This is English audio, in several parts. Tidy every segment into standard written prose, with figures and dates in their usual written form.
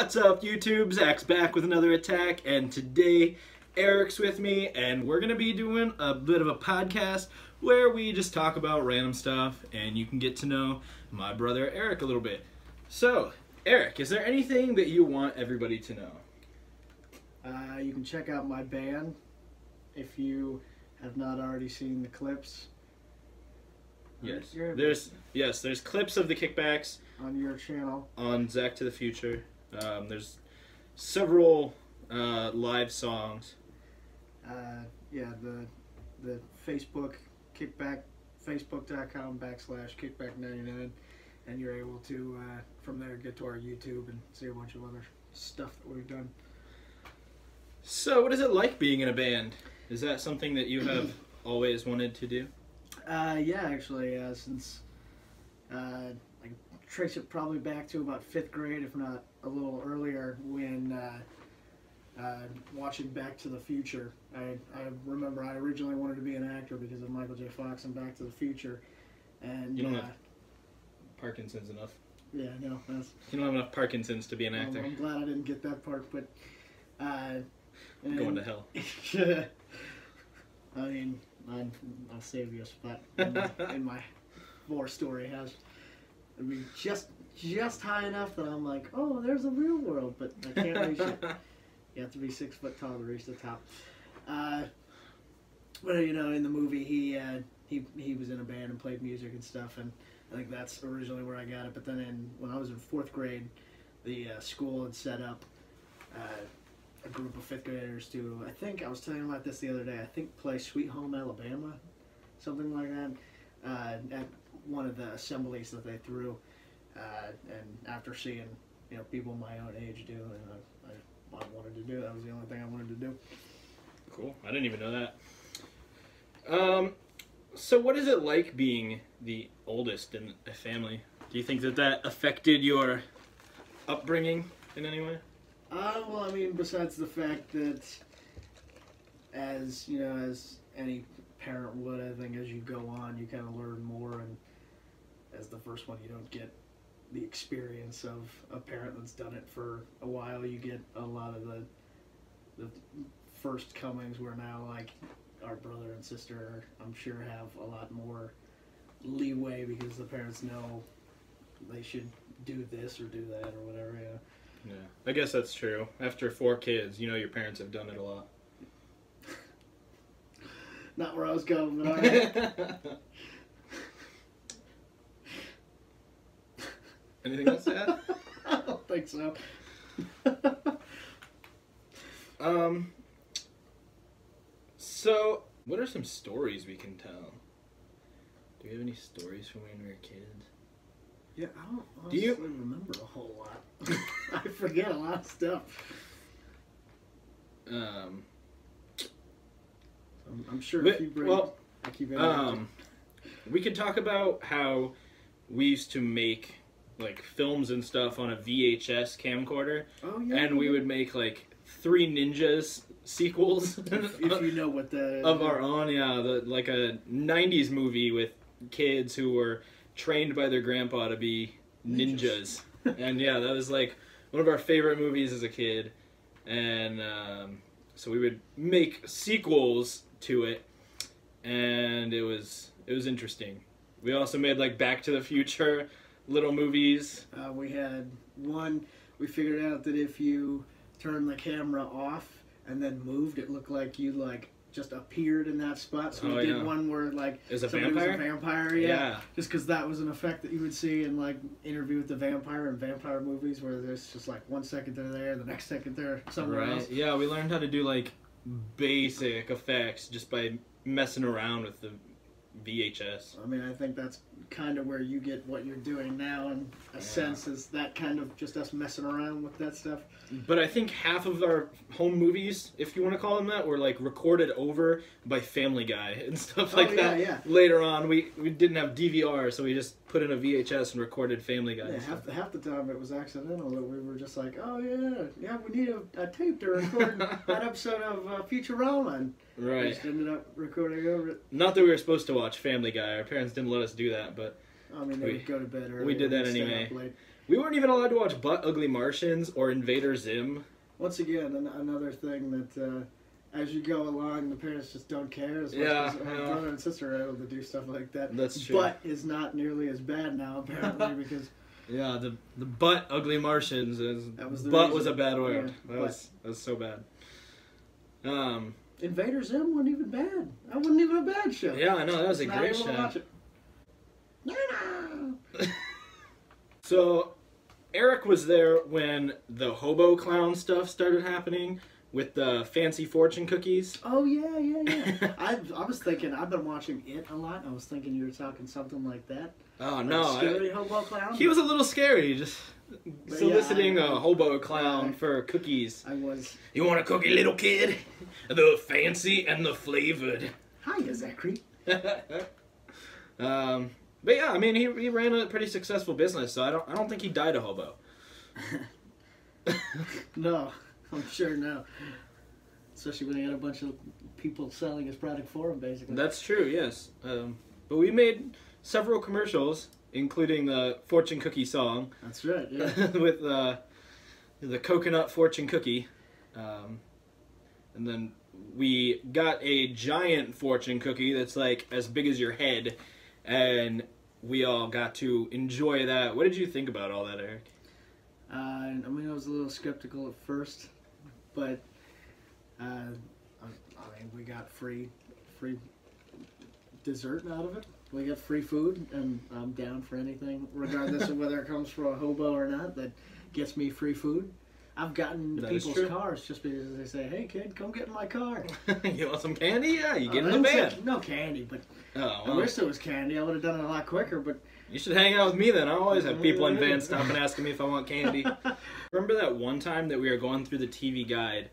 What's up, YouTube? Zach's back with another attack, and today Eric's with me, and we're gonna be doing a bit of a podcast where we just talk about random stuff, and you can get to know my brother Eric a little bit. So, Eric, is there anything that you want everybody to know? You can check out my band if you have not already seen the clips. Yes. There's clips of the kickbacks on your channel on Zach to the Future. There's several live songs. The Facebook kickback, facebook.com/kickback99, and you're able to from there get to our YouTube and see a bunch of other stuff that we've done. So, what is it like being in a band? Is that something that you have always wanted to do? Since I trace it probably back to about 5th grade, if not a little earlier, when watching Back to the Future. I remember I originally wanted to be an actor because of Michael J. Fox and Back to the Future. And you don't have Parkinson's enough. Yeah, no. You don't have enough Parkinson's to be an actor. I'm glad I didn't get that part, but... going to hell. I mean, I'll save you a spot in my war story. I mean, just high enough that I'm like, oh, there's a real world, but I can't reach it. You have to be 6 foot tall to reach the top. But you know, in the movie, he was in a band and played music and stuff, and I think that's originally where I got it. But then when I was in 4th grade, the school had set up a group of 5th graders to, I think I was telling you about this the other day, I think play Sweet Home Alabama, something like that, at one of the assemblies that they threw, and after seeing, you know, people my own age do, and I wanted to do it. That was the only thing I wanted to do. Cool. I didn't even know that. So what is it like being the oldest in a family? Do you think that affected your upbringing in any way? Well, I mean, besides the fact that, as any parent would, I think as you go on, you kind of learn more, and as the first one, you don't get the experience of a parent that's done it for a while. You get a lot of the first comings where now, like, our brother and sister, I'm sure, have a lot more leeway because the parents know they should do this or do that or whatever, yeah. Yeah, I guess that's true. After 4 kids, you know your parents have done it a lot. Not where I was going, but all right. Anything else to add? I don't think so. So, what are some stories we can tell? Do we have any stories from when we were kids? Yeah, I don't honestly remember a whole lot. I forget a lot of stuff. I'm sure if you bring... Well, I keep it we could talk about how we used to make, like, films and stuff on a VHS camcorder. Oh, yeah. And we would make, like, 3 Ninjas sequels. If you know what that is. Of our own, yeah. Like a 90s movie with kids who were trained by their grandpa to be ninjas. And yeah, that was like one of our favorite movies as a kid. And so we would make sequels to it, and it was interesting. We also made, like, Back to the Future little movies. We had one, we figured out that if you turn the camera off and then moved, it looked like you, like, just appeared in that spot. So we did one where, like, somebody was a vampire, yeah. Just because that was an effect that you would see in, like, Interview with the Vampire and vampire movies, where there's just, like, 1 second they're there, the next second they're somewhere else. Yeah, we learned how to do, like, basic effects just by messing around with the VHS. I mean, I think that's kind of where you get what you're doing now, in a sense, is that kind of just us messing around with that stuff. But I think half of our home movies, if you want to call them that, were, like, recorded over by Family Guy and stuff like that. Yeah. Later on, we didn't have DVR, so we just put in a VHS and recorded Family Guy. Yeah, half the time it was accidental that we were just like, oh yeah, we need a tape to record that episode of Futurama, and we just ended up recording over it. Not that we were supposed to watch Family Guy. Our parents didn't let us do that, but I mean, they would go to bed early. We did that anyway. We weren't even allowed to watch Butt Ugly Martians or Invader Zim. Once again, another thing that as you go along, the parents just don't care as much Yeah, as my brother and sister are able to do stuff like that. That's true. But is not nearly as bad now, apparently, because Yeah, the Butt Ugly Martians was a bad word. Yeah, that was so bad. Invader Zim wasn't even bad. That wasn't even a bad show. Yeah, I know, that was a Not great able to show. watch it. No. So, Eric was there when the hobo clown stuff started happening with the fancy fortune cookies. Oh yeah. I was thinking, I've been watching it a lot. I was thinking you were talking something like that. Oh Like no, Scary Hobo Clown. he was a little scary, just But soliciting yeah, a hobo clown yeah. for cookies. I was. You want a cookie, little kid? The fancy and the flavored. Hiya, Zachary. But yeah, I mean, he ran a pretty successful business, so I don't think he died a hobo. No, I'm sure no. Especially when he had a bunch of people selling his product for him, basically. That's true, yes. But we made several commercials, including the fortune cookie song. That's right, yeah. With the coconut fortune cookie. And then we got a giant fortune cookie that's like as big as your head, and we all got to enjoy that. What did you think about all that, Eric? I mean, I was a little skeptical at first, but I mean, we got free dessert out of it. We got free food, and I'm down for anything, regardless of whether it comes from a hobo or not, that gets me free food. I've gotten That is people's true. cars just because they say, "Hey, kid, come get in my car." You want some candy? Yeah, you get in I the didn't say van. no candy, but Oh, I well, wish there was candy. I would have done it a lot quicker, but you should hang out with me then. I always have people in vans stopping asking me if I want candy. Remember that one time that we were going through the TV guide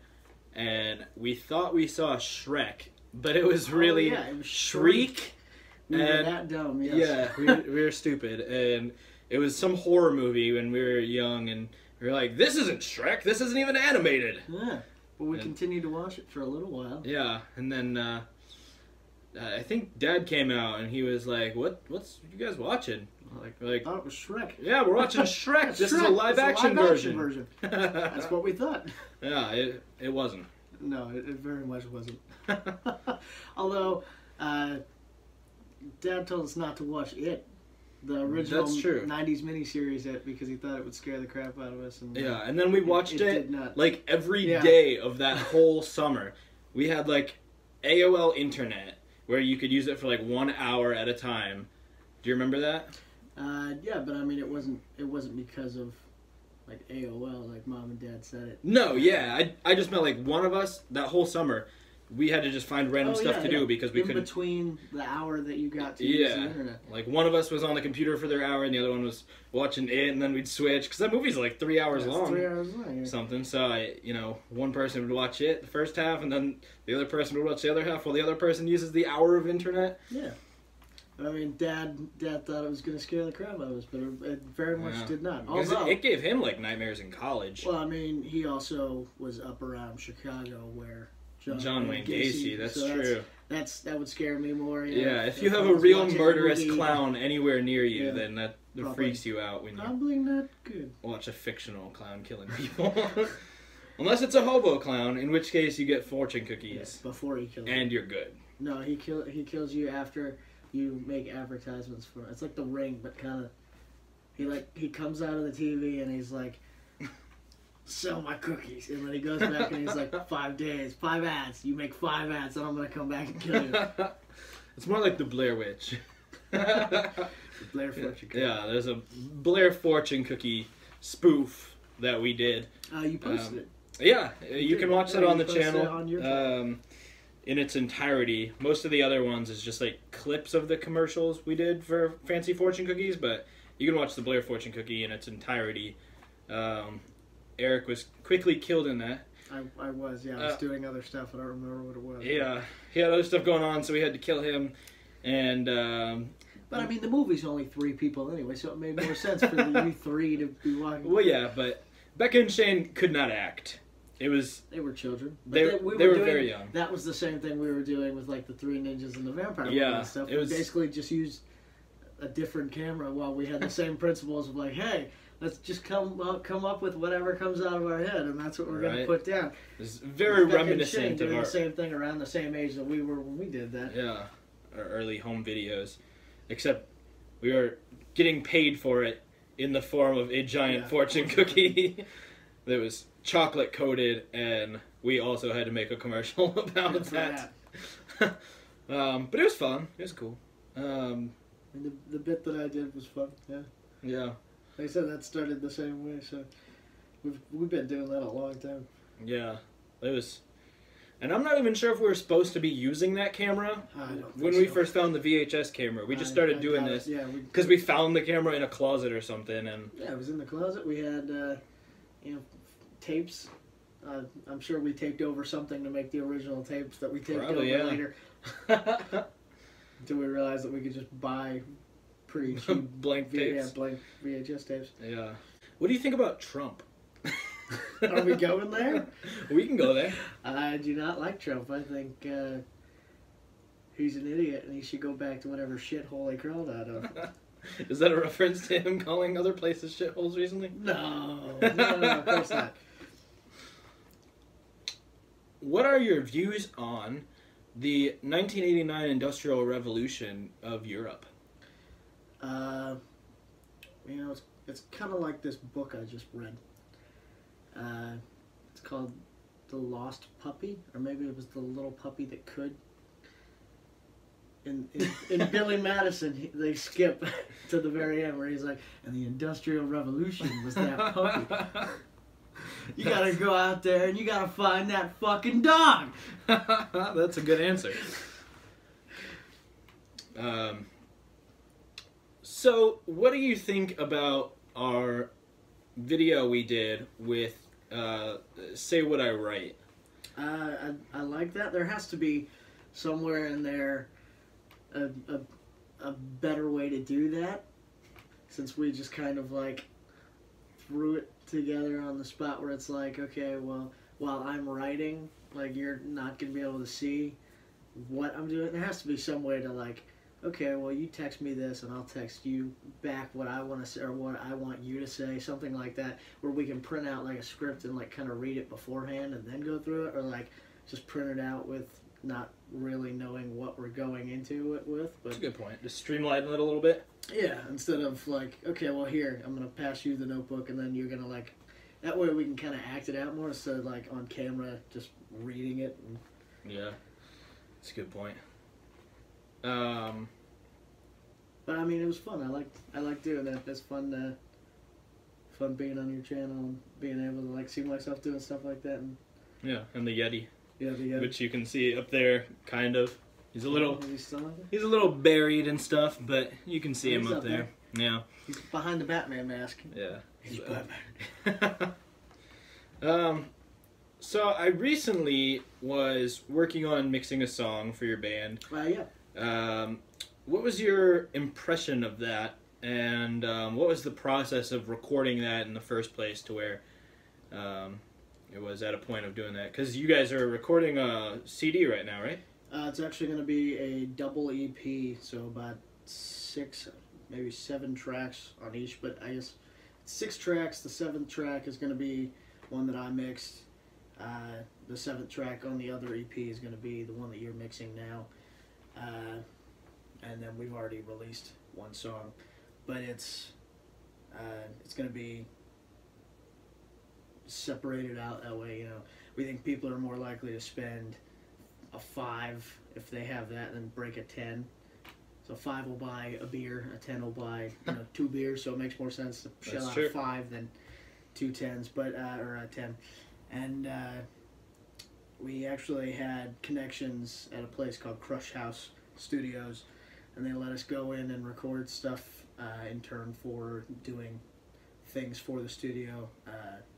and we thought we saw Shrek, but it was really yeah, it was Shriek? we were And- that dumb. Yes. Yeah, we were stupid. And it was some horror movie when we were young, and we were like, this isn't Shrek, this isn't even animated. Yeah, but we And- continued to watch it for a little while. Yeah, and then I think Dad came out and he was like, what's you guys watching? I thought it was Shrek. Yeah, we're watching Shrek. It's This is a Shrek. live It's action version. version. That's what we thought. Yeah, it wasn't. No, it very much wasn't. Although, Dad told us not to watch it, the original That's true. 90s miniseries, because he thought it would scare the crap out of us. And, Yeah, and then we watched it it, did not. like every Yeah. day of that whole summer. We had like AOL internet where you could use it for like 1 hour at a time. Do you remember that? Yeah, but I mean, it wasn't because of like AOL, like Mom and Dad said it. No, yeah, I just meant like one of us that whole summer. We had to just find random stuff to do because we in couldn't. between the hour that you got to use the Yeah, internet. like one of us was on the computer for their hour and the other one was watching it, and then we'd switch because that movie's like 3 hours It's long. 3 hours long. Yeah. Something. So one person would watch it the first half, and then the other person would watch the other half, while the other person uses the hour of internet. Yeah. I mean, Dad thought it was going to scare the crap out of us, but it very much Yeah. did not. 'Cause Although, it gave him like nightmares in college. well, I mean, he also was up around Chicago where John Wayne Gacy, that's so true. That would scare me more. Yeah, if you I have a was real watching murderous movie. clown anywhere near you, Yeah. then that Probably. freaks you out when you Probably not good. watch a fictional clown killing people. Unless it's a hobo clown, in which case you get fortune cookies Yes, before he kills and you. you're good. No, he kills you after you make advertisements for it. It's like The Ring, but kind of he comes out of the TV and he's like, sell my cookies, and then he goes back and he's like, 5 days, 5 ads. You make 5 ads, and I'm gonna come back and kill you. It's more like the Blair Witch. Blair Fortune. Yeah, there's a Blair Fortune cookie spoof that we did. You posted it. Yeah, you can watch that Yeah, on you the posted it channel on your channel. in its entirety. Most of the other ones is just like clips of the commercials we did for Fancy Fortune Cookies, but you can watch the Blair Fortune Cookie in its entirety. Eric was quickly killed in that. I was doing other stuff. I don't remember what it was. Yeah, he had other stuff going on, so we had to kill him. And But I mean, the movie's only 3 people anyway, so it made more sense for you 3 to be walking. well, yeah, but Becca and Shane could not act. It was They were children. They But were doing, very young. That was the same thing we were doing with like the 3 Ninjas and the Vampire movie Yeah, and stuff. it was- We basically just used a different camera while we had the same principles of like, hey, let's just come up with whatever comes out of our head, and that's what we're gonna Right. put down. It's very Becca and reminiscent Shane of doing our the same thing around the same age that we were when we did that. our early home videos, except we were getting paid for it in the form of a giant fortune cookie that was chocolate coated, and we also had to make a commercial about that. But it was fun. It was cool. And the bit that I did was fun. Yeah. Yeah. Like I said, that started the same way, so we've been doing that a long time. Yeah. It was. And I'm not even sure if we were supposed to be using that camera I don't think when we so. first found the VHS camera. We just started doing doubt it. this Yeah, because we found the camera in a closet or something, and it was in the closet. We had, tapes. I'm sure we taped over something to make the original tapes that we taped Probably, over yeah. later. Until we realized that we could just buy pretty cheap blank tapes. blank VHS tapes. Yeah. What do you think about Trump? Are we going there? We can go there. I do not like Trump. I think he's an idiot, and he should go back to whatever shithole he crawled out of. Is that a reference to him calling other places shitholes recently? No, of course not. What are your views on the 1989 Industrial Revolution of Europe? It's kind of like this book I just read. It's called The Lost Puppy, or maybe it was The Little Puppy That Could. In Billy Madison, they skip to the very end where he's like, and the Industrial Revolution was that puppy. You gotta go out there and you gotta find that fucking dog. That's a good answer. So, what do you think about our video we did with Say What I Write? I like that. There has to be somewhere in there a better way to do that, since we just kind of like threw it together on the spot where it's like, okay, well, while I'm writing, like, you're not gonna be able to see what I'm doing. There has to be some way to, like, okay, well, you text me this and I'll text you back what I want to say, or what I want you to say, something like that, where we can print out like a script and like kind of read it beforehand and then go through it, or like just print it out with not really knowing what we're going into it with. But That's a good point. Just streamline it a little bit. yeah, instead of like, okay, well, here, I'm going to pass you the notebook and then you're going to like, that way we can kind of act it out more instead of like on camera just reading it. And Yeah, that's a good point. but I mean, it was fun. I like doing that. It's fun being on your channel and being able to like see myself doing stuff like that. And Yeah, and the Yeti, yeah, which you can see up there, kind of. He's a little, Is he still up there? he's a little buried and stuff, but you can see him He's up up there. Yeah, He's behind the Batman mask. yeah. He's So- Batman. So I recently was working on mixing a song for your band. Yeah. What was your impression of that, and what was the process of recording that in the first place to where it was at a point of doing that? Because you guys are recording a CD right now, right? It's actually going to be a double EP, so about 6, maybe 7 tracks on each, but I guess 6 tracks. The 7th track is going to be one that I mixed. The 7th track on the other EP is going to be the one that you're mixing now. And then we've already released one song, but it's going to be separated out that way. You know, we think people are more likely to spend a 5 if they have that than break a 10. So 5 will buy a beer, a 10 will buy 2 beers. So it makes more sense to shell out true. 5 than 2 10s, but or a 10. And we actually had connections at a place called Crush House Studios, and they let us go in and record stuff in turn for doing things for the studio.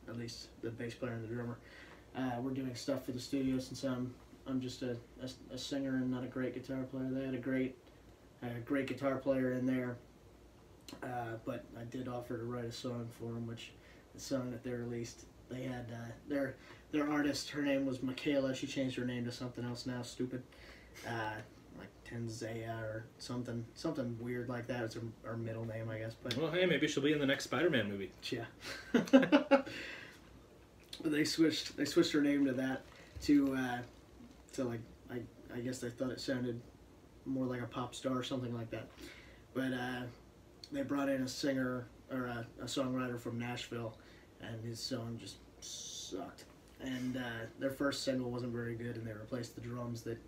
At least the bass player and the drummer. We're doing stuff for the studio since I'm just a singer and not a great guitar player. They had a great guitar player in there, but I did offer to write a song for them, which the song that they released, they had their artist, her name was Michaela. She changed her name to something else now, stupid. like Tenzea or something weird like that. It's her middle name, I guess. But Well, hey, maybe she'll be in the next Spider-Man movie. yeah. But they switched her name to that to like I guess they thought it sounded more like a pop star or something like that. But they brought in a singer or a songwriter from Nashville, and his song just sucked. And their first single wasn't very good, and they replaced the drums that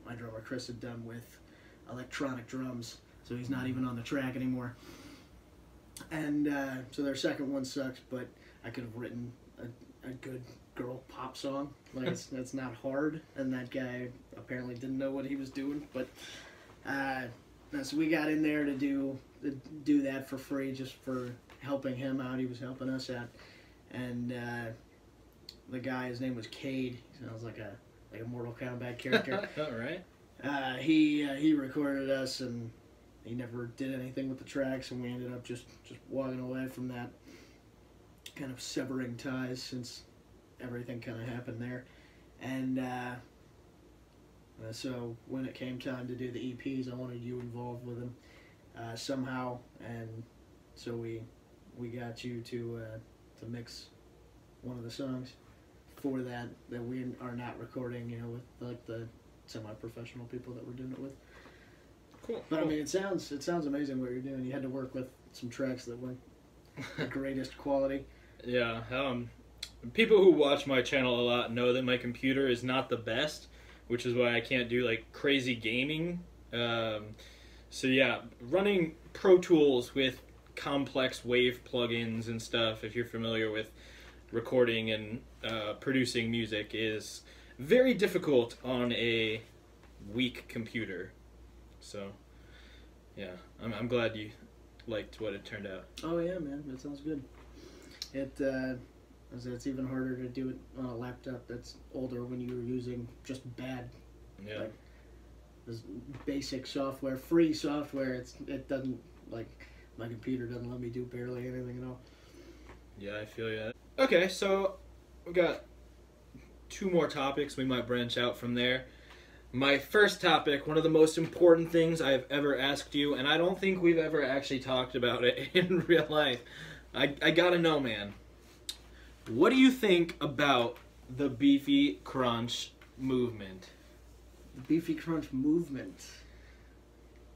my drummer Chris had done with electronic drums, so he's not even on the track anymore. And so their second one sucks, but I could have written a good girl pop song. Like it's not hard, and that guy apparently didn't know what he was doing. But so we got in there to do that for free, just for helping him out. He was helping us out, and the guy, his name was Cade. He sounds like a Mortal Kombat character. All right. He recorded us, and he never did anything with the tracks, and we ended up just walking away from that, kind of severing ties since everything kind of happened there. And so when it came time to do the EPs, I wanted you involved with them somehow, and so we got you to mix one of the songs for that we are not recording, with like the semi-professional people that we're doing it with. Cool. But I mean, it sounds amazing what you're doing. You had to work with some tracks that weren't the greatest quality. Yeah. People who watch my channel a lot know that my computer is not the best, which is why I can't do like crazy gaming. So yeah, running Pro Tools with complex wave plugins and stuff, if you're familiar with recording and producing music, is very difficult on a weak computer. So yeah, I'm glad you liked what it turned out. Oh yeah, man, that sounds good. It's even harder to do it on a laptop that's older when you were using just bad, like this basic software, free software. It doesn't, like, my computer doesn't let me do barely anything at all. Yeah, I feel you. Okay, so we've got 2 more topics. We might branch out from there. My first topic, one of the most important things I've ever asked you, and I don't think we've ever actually talked about it in real life. I gotta know, man. What do you think about the Beefy Crunch movement? Beefy Crunch movement.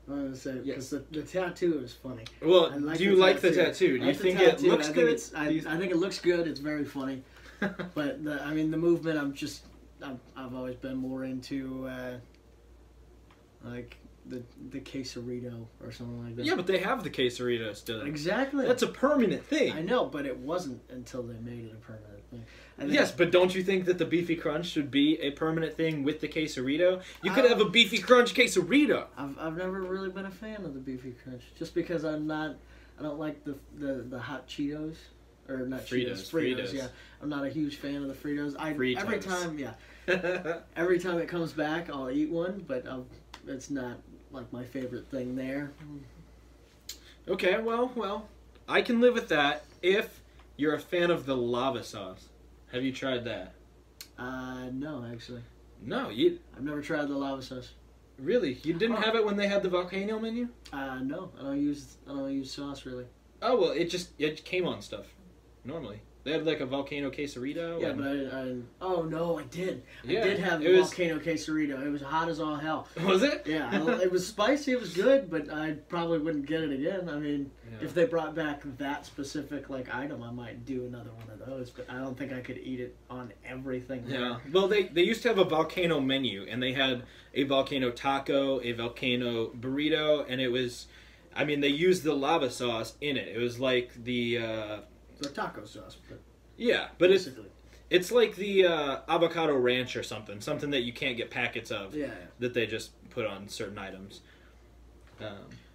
I was gonna say, because the tattoo is funny. Well, do you like the tattoo? Do you think it looks good? I think it looks good. It's very funny. But the movement, I've always been more into like the quesarito or something like that. Yeah, but they have the quesarito still. Exactly. That's a permanent thing. I know, but it wasn't until they made it a permanent thing. Yes, but don't you think that the Beefy Crunch should be a permanent thing with the quesarito? You could have a Beefy Crunch quesarito. I've never really been a fan of the Beefy Crunch, just because I don't like the hot Cheetos. Or not Fritos. Yeah, I'm not a huge fan of the Fritos. Every time it comes back, I'll eat one, but it's not like my favorite thing there. Okay, well, I can live with that if you're a fan of the lava sauce. Have you tried that? No, actually. No, I've never tried the lava sauce. Really? You didn't have it when they had the volcano menu? No, I don't use sauce really. Oh well, it came on stuff. Normally, they had like a volcano quesarito. Yeah, but oh no, I did. Yeah, I did have the volcano quesarito. It was hot as all hell. Was it? Yeah, it was spicy. It was good, but I probably wouldn't get it again. I mean, if they brought back that specific like item, I might do another one of those. But I don't think I could eat it on everything. Yeah. Well, they used to have a volcano menu, and they had a volcano taco, a volcano burrito, and it was, I mean, they used the lava sauce in it. It was like the taco sauce, but but basically it's like the avocado ranch or something that you can't get packets of. Yeah. That they just put on certain items.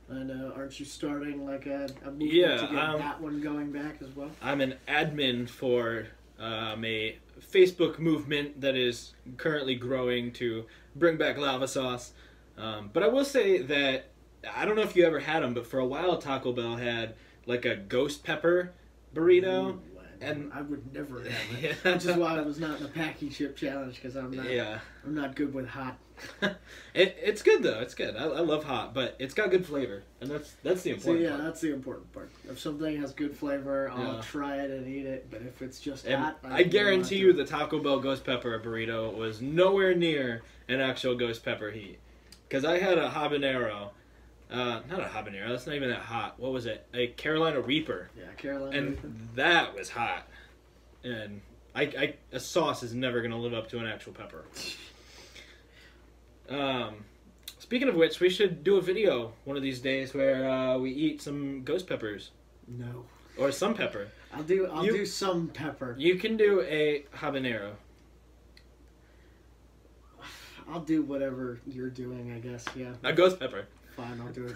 And aren't you starting like a movement to get that one going back as well? I'm an admin for a Facebook movement that is currently growing to bring back lava sauce. But I will say that I don't know if you ever had them, but for a while Taco Bell had like a ghost pepper burrito. And I would never have it. Yeah. Which is why I was not in the packing ship challenge, because I'm not good with hot. It's good though. It's good. I love hot, but it's got good flavor, and that's the important part. That's the important part. If something has good flavor, I'll try it and eat it. But if it's just hot, I guarantee you the Taco Bell ghost pepper burrito was nowhere near an actual ghost pepper heat. Because I had a habanero, not a habanero. That's not even that hot. What was it? A Carolina Reaper. Yeah, Carolina and Reaper. That was hot. And a sauce is never gonna live up to an actual pepper. Speaking of which, we should do a video one of these days where we eat some ghost peppers. No. Or some pepper. I'll do some pepper. You can do a habanero. I'll do whatever you're doing, I guess. Yeah. A ghost pepper. Fine, I'll do it.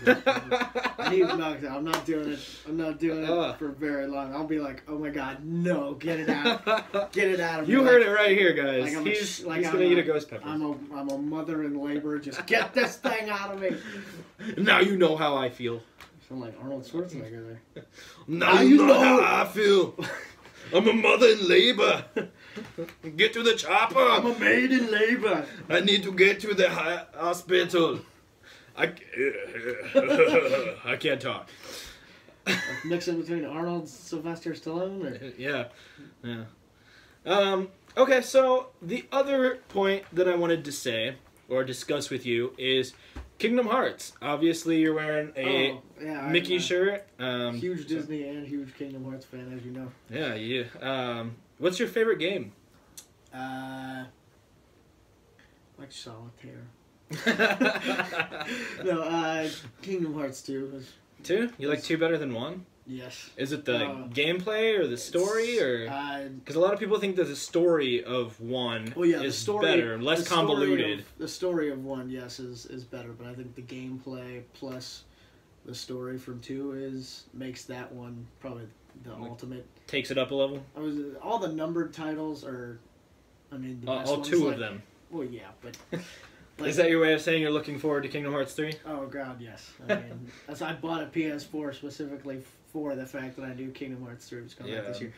I'm not doing it. I'm not doing it for very long. I'll be like, oh my god, no, get it out, get it out of me. You heard it right here, guys. Like he's gonna eat a ghost pepper. I'm a mother in labor. Just get this thing out of me. Now you know how I feel. Sound like Arnold Schwarzenegger there. Now you know how I feel. I'm a mother in labor. Get to the chopper. I'm a maid in labor. I need to get to the hospital. I can't talk. Mixing between Arnold, Sylvester Stallone, or? Yeah. Okay, so the other point that I wanted to say or discuss with you is Kingdom Hearts. Obviously, you're wearing a Mickey shirt. Huge Disney and huge Kingdom Hearts fan, as you know. Yeah, you. What's your favorite game? Like Solitaire. No, Kingdom Hearts 2. 2? You like 2 better than 1? Yes. Is it the gameplay or the story, or because a lot of people think that the story of 1 is better, less convoluted. The story of 1, yes, is better, but I think the gameplay plus the story from 2 makes that one probably the ultimate. Takes it up a level. All the numbered titles are, I mean, the best all ones, 2 of them. Well, yeah, but. Is that your way of saying you're looking forward to Kingdom Hearts 3? Oh god, yes. I mean, I bought a PS4 specifically for the fact that I knew Kingdom Hearts 3 was coming out this year.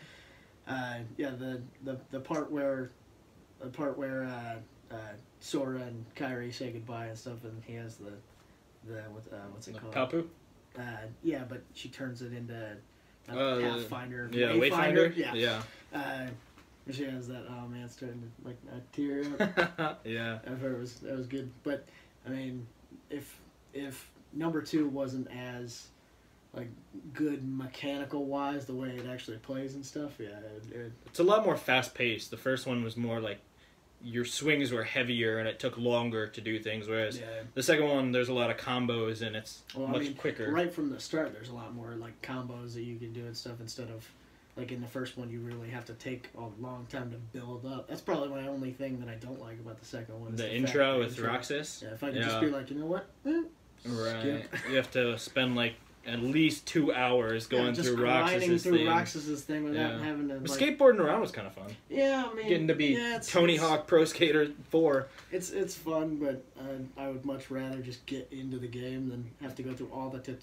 The part where Sora and Kairi say goodbye and stuff, and he has the what's it called? Papu? Yeah, but she turns it into Pathfinder. Yeah, Wayfinder. Yeah. She has that. Oh man, it's starting to like tear up. Yeah. I've heard that was good, but I mean, if number 2 wasn't as like good mechanical wise, the way it actually plays and stuff, it's a lot more fast paced. The first one was more like your swings were heavier and it took longer to do things, whereas the second one there's a lot of combos and it's much quicker. Right from the start, there's a lot more like combos that you can do and stuff instead of. Like in the first one, you really have to take a long time to build up. That's probably my only thing that I don't like about the second one. The intro with Roxas? Yeah, if I could just be like, you know what? Right. You have to spend like at least 2 hours going through Roxas's thing. Roxas's thing without having to. But skateboarding around was kind of fun. Yeah, I mean, getting to be Tony Hawk Pro Skater 4. It's fun, but I would much rather just get into the game than have to go through all the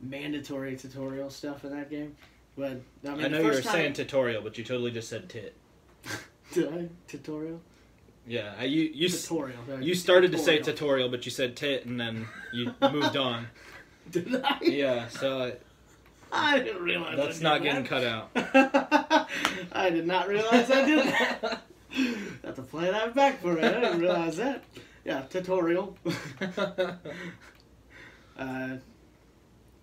mandatory tutorial stuff in that game. But I know you were saying tutorial, but you totally just said tit. Did I? Tutorial? Yeah, you tutorial. You started to say tutorial, but you said tit, and then you moved on. Did I? Yeah, so I didn't realize that's not getting cut out. I did not realize I did that. Have to play that back for me. I didn't realize that. Yeah, tutorial.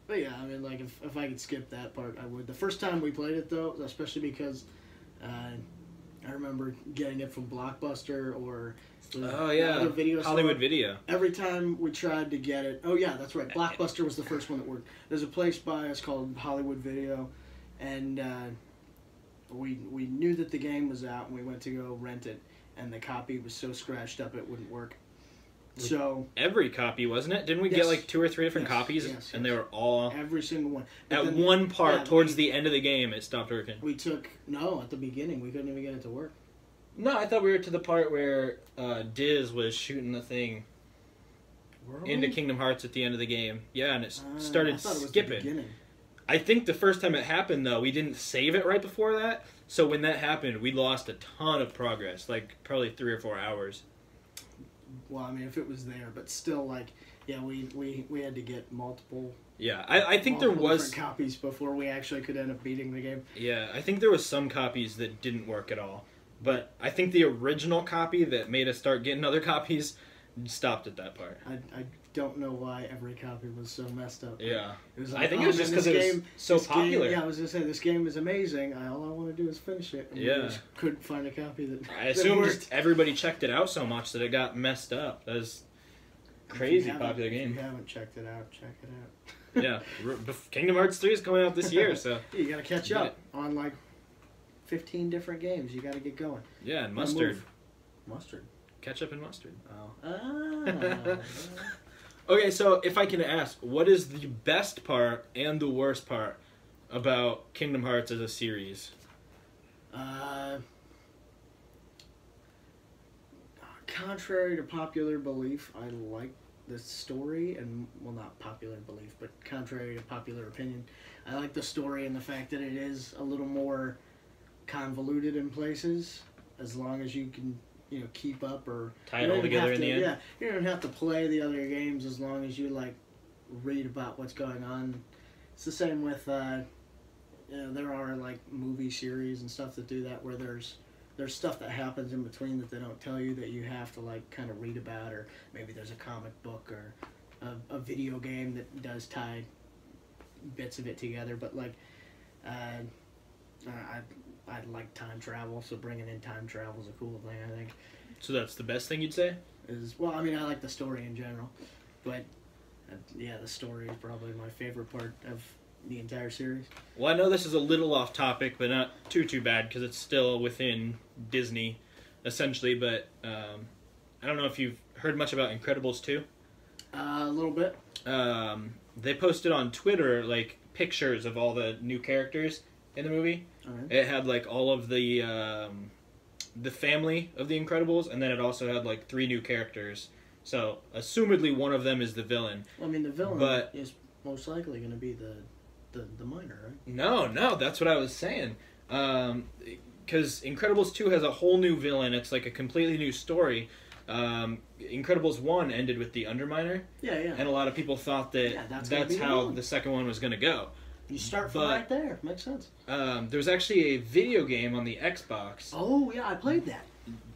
But yeah, I mean, like, if I could skip that part, I would. The first time we played it, though, especially because I remember getting it from Blockbuster or other video Hollywood store. Video. Every time we tried to get it, oh yeah, that's right, Blockbuster was the first one that worked. There's a place by us called Hollywood Video, and we knew that the game was out, and we went to go rent it, and the copy was so scratched up it wouldn't work. So every copy, wasn't it? Didn't we get like 2 or 3 different copies? Yes. And they were all every single one. But at one part towards the end of the game, it stopped working. We took at the beginning we couldn't even get it to work. No, I thought we were to the part where Diz was shooting the thing into Kingdom Hearts at the end of the game. Yeah, and it started skipping. I think the first time it happened, though, we didn't save it right before that. So when that happened, we lost a ton of progress, like probably 3 or 4 hours. Well, I mean, if it was there, but still, like, yeah, we had to get multiple. Yeah, I think there was different copies before we actually could end up beating the game. Yeah, I think there was some copies that didn't work at all. But I think the original copy that made us start getting other copies stopped at that part. I don't know why every copy was so messed up. Yeah. It was I think it was just because it was so popular. Yeah, I was going to say, this game is amazing. All I want to do is finish it. And we just couldn't find a copy that I assume just everybody checked it out so much that it got messed up. That was crazy popular game. If you haven't checked it out, check it out. Yeah, Kingdom Hearts 3 is coming out this year, so... You gotta catch up on, like, 15 different games. You gotta get going. Yeah, and mustard. Mustard? Ketchup and mustard. Oh. Okay, so if I can ask, what is the best part and the worst part about Kingdom Hearts as a series? Contrary to popular belief, I like the story, and, well, not popular belief, but contrary to popular opinion, I like the story and the fact that it is a little more convoluted in places, as long as you can, you know, keep up or tie it all together in the end. Yeah, you don't have to play the other games as long as you, like, read about what's going on. It's the same with, you know, there are, like, movie series and stuff that do that, where there's stuff that happens in between that they don't tell you, that you have to, like, kind of read about, or maybe there's a comic book or a video game that does tie bits of it together. But, like, I like time travel, so bringing in time travel is a cool thing, I think. So that's the best thing you'd say? Well, I mean, I like the story in general, but yeah, the story is probably my favorite part of the entire series. Well, I know this is a little off topic, but not too bad, because it's still within Disney, essentially. But I don't know if you've heard much about Incredibles 2. A little bit. They posted on Twitter, like, pictures of all the new characters in the movie. Right. It had, like, all of the family of the Incredibles, and then it also had, like, 3 new characters. So, assumedly, one of them is the villain. Well, I mean, the villain is most likely going to be the miner, right? No, that's what I was saying. Because Incredibles 2 has a whole new villain. It's like a completely new story. Incredibles 1 ended with the Underminer. Yeah. And a lot of people thought that that's how the second one was going to go. You start from right there. Makes sense. There was actually a video game on the Xbox. Oh, yeah, I played that.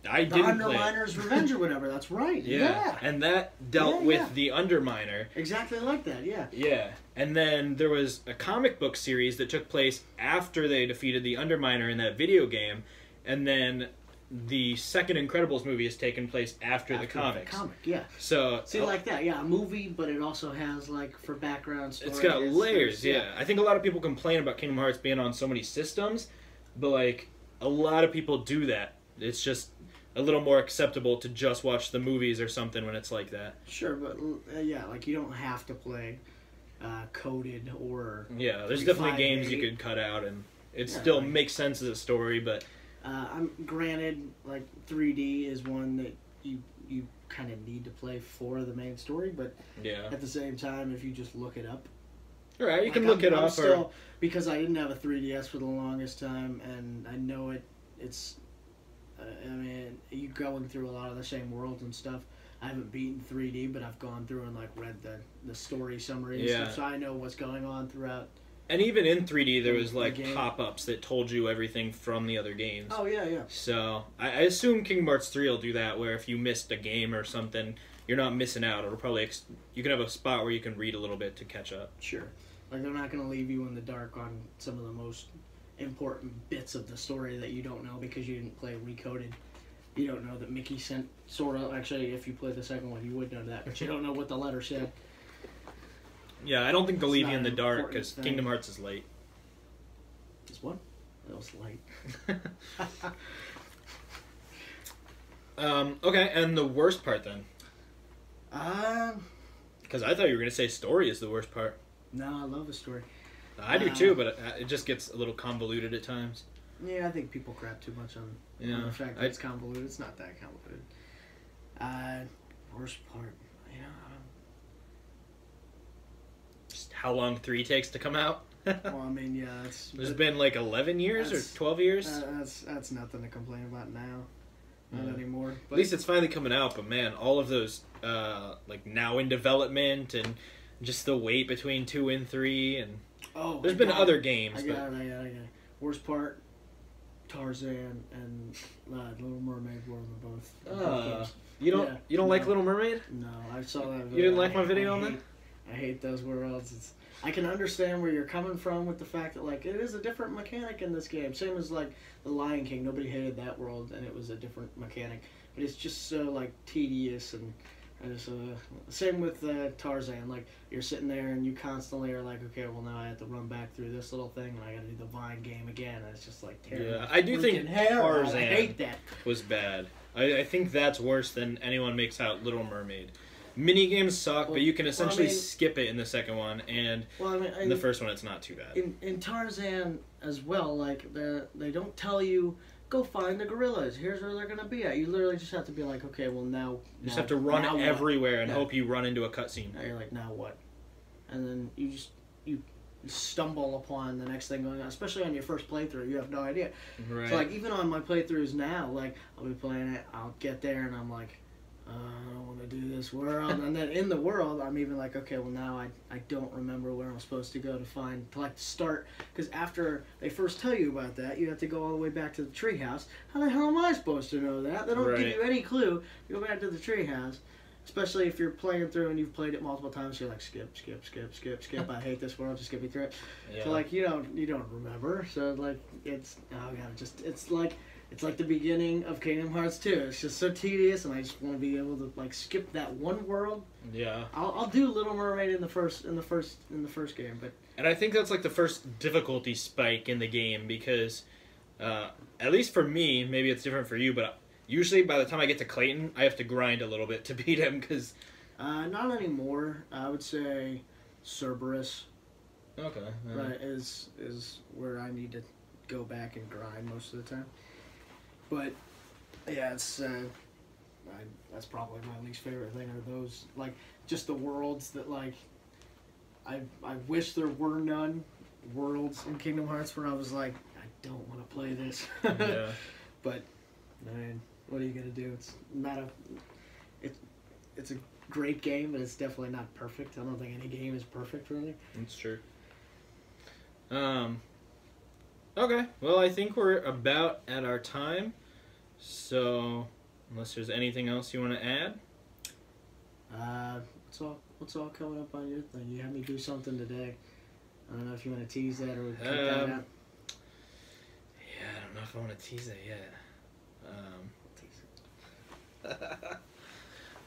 I didn't play it. The Underminer's Revenge or whatever, that's right. Yeah. And that dealt with the Underminer. Exactly like that, yeah. Yeah. And then there was a comic book series that took place after they defeated the Underminer in that video game. And then the second Incredibles movie is taking place after the comics. The comic, yeah. So see, like that, yeah, a movie, but it also has, like, for background story. It's got layers, yeah. I think a lot of people complain about Kingdom Hearts being on so many systems, but, like, a lot of people do that. It's just a little more acceptable to just watch the movies or something when it's like that. Sure, but, yeah, like, you don't have to play coded or... Yeah, there's definitely games you could cut out, and it still makes sense as a story, but... I'm granted, like, 3D is one that you kind of need to play for the main story, but at the same time, if you just look it up, right, you can look it up. Because I didn't have a 3DS for the longest time, and I know it's. I mean, you're going through a lot of the same worlds and stuff. I haven't beaten 3D, but I've gone through and, like, read the story summary and stuff, so I know what's going on throughout. And even in 3D, there was, like, pop-ups that told you everything from the other games. Oh, yeah. So, I assume Kingdom Hearts 3 will do that, where if you missed a game or something, you're not missing out. It'll probably... you can have a spot where you can read a little bit to catch up. Sure. Like, they're not going to leave you in the dark on some of the most important bits of the story that you don't know because you didn't play Recoded. You don't know that Mickey sent Sora... Actually, if you played the second one, you would know that, but you don't know what the letter said. Yeah, I don't think they'll leave you in the dark, because Kingdom Hearts is late. Is what? That was late. Okay, and the worst part, then? Because I thought you were going to say story is the worst part. No, I love the story. I do too, but it just gets a little convoluted at times. Yeah, I think people crap too much on the fact that it's convoluted. It's not that convoluted. Worst part, Just how long 3 takes to come out? Well, I mean, yeah, There's been like 11 years or 12 years. That's nothing to complain about now. Not anymore. But at least it's finally coming out. But man, all of those like now in development and just the wait between 2 and 3 and there's been other games. I got it. Worst part, Tarzan and Little Mermaid were in both. You don't like Little Mermaid? No, I saw that video. You didn't like my video on that? I hate those worlds. I can understand where you're coming from with the fact that like it is a different mechanic in this game. Same as like the Lion King. Nobody hated that world, and it was a different mechanic. But it's just so like tedious and just same with Tarzan. Like you're sitting there and you constantly are like, okay, well now I have to run back through this little thing and I got to do the Vine game again. And it's just like terrible. Yeah, I do think Tarzan I hate that. was bad. I think that's worse than anyone makes out Little Mermaid. Mini games suck, but you can essentially skip it in the second one, and in the first one it's not too bad. In Tarzan as well, like they don't tell you go find the gorillas. Here's where they're gonna be at. You literally just have to be like, okay, well now you just have to run everywhere and hope you run into a cutscene. Now you're like, now what? And then you stumble upon the next thing going on. Especially on your first playthrough, you have no idea. Right. So like even on my playthroughs now, like I'll be playing it, I'll get there and I'm like, I don't want to do this world. And then in the world, I'm even like, okay, well now I don't remember where I'm supposed to go to start. Because after they first tell you about that, you have to go all the way back to the treehouse. How the hell am I supposed to know that? They don't give you any clue. You go back to the treehouse. Especially if you're playing through and you've played it multiple times, you're like, skip. I hate this world. Just get me through it. Yeah. So like you don't remember. So like it's like the beginning of Kingdom Hearts 2. It's just so tedious, and I just want to be able to like skip that one world. Yeah. I'll do Little Mermaid in the first game, but. And I think that's like the first difficulty spike in the game because, at least for me, maybe it's different for you, but usually by the time I get to Clayton, I have to grind a little bit to beat him because. Not anymore. I would say Cerberus. Okay. Right, is where I need to go back and grind most of the time. But yeah, it's that's probably my least favorite thing are those like just the worlds that like I wish there were none worlds in Kingdom Hearts where I was like I don't want to play this. Yeah. But man, what are you gonna do? It's not it's a great game, but it's definitely not perfect. I don't think any game is perfect really. That's true. Okay, well I think we're about at our time. So, unless there's anything else you want to add? What's all coming up on your thing? You had me do something today. I don't know if you want to tease that or cut that out. Yeah, I don't know if I want to tease it yet.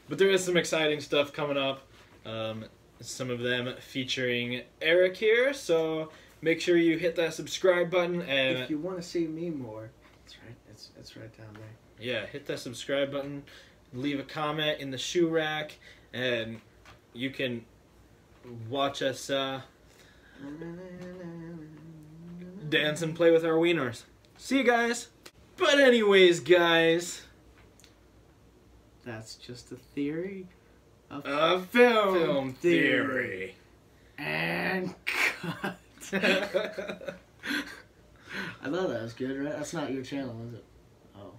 But there is some exciting stuff coming up. Some of them featuring Eric here. So make sure you hit that subscribe button. And if you want to see me more, that's right. It's right down there. Yeah, hit that subscribe button. Leave a comment in the shoe rack, and you can watch us dance and play with our wieners. See you guys. But anyways, guys, that's just a theory of film theory. And cut. I thought that was good, right? That's not your channel, is it? Oh.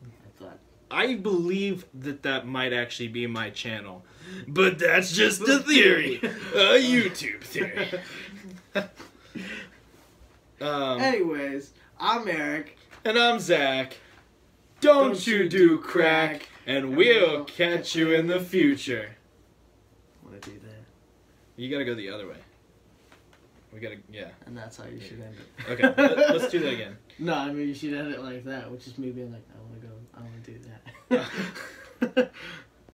I thought. I believe that might actually be my channel. But that's just a theory. A YouTube theory. Anyways, I'm Eric. And I'm Zach. Don't you do crack, and we'll catch you in the future. I want to do that. You gotta go the other way. We gotta, yeah. And that's how you should end it. Okay, let's do that again. No, I mean, you should end it like that, which is me being like, I want to do that.